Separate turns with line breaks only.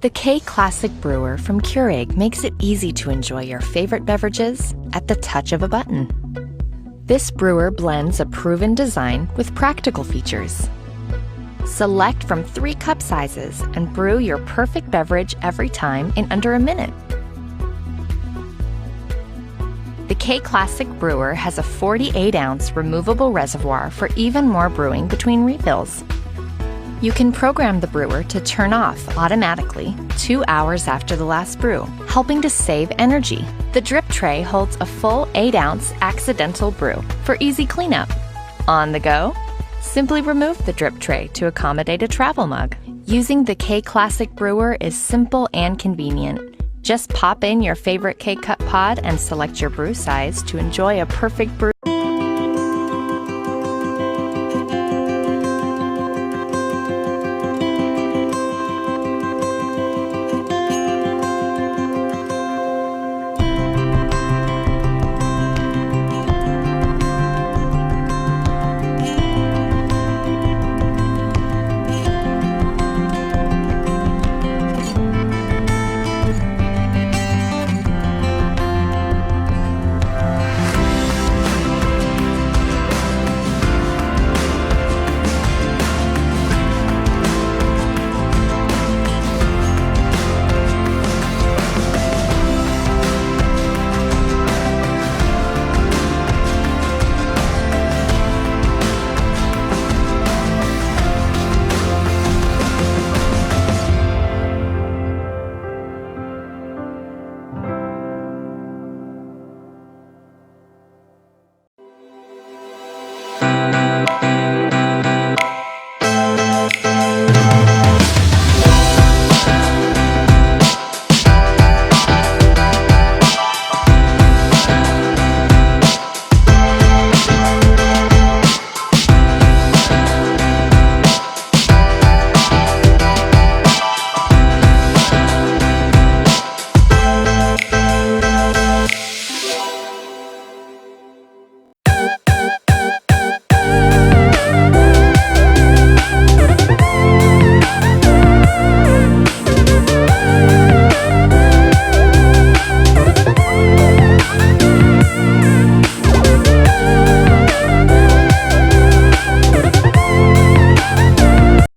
The K-Classic brewer from Keurig makes it easy to enjoy your favorite beverages at the touch of a button. This brewer blends a proven design with practical features. Select from 3 cup sizes and brew your perfect beverage every time in under a minute. The K-Classic brewer has a 48-ounce removable reservoir for even more brewing between refills. You can program the brewer to turn off automatically 2 hours after the last brew, helping to save energy. The drip tray holds a full 8-ounce accidental brew for easy cleanup. On the go, simply remove the drip tray to accommodate a travel mug. Using the K-Classic brewer is simple and convenient. Just pop in your favorite K-Cup pod and select your brew size to enjoy a perfect brew.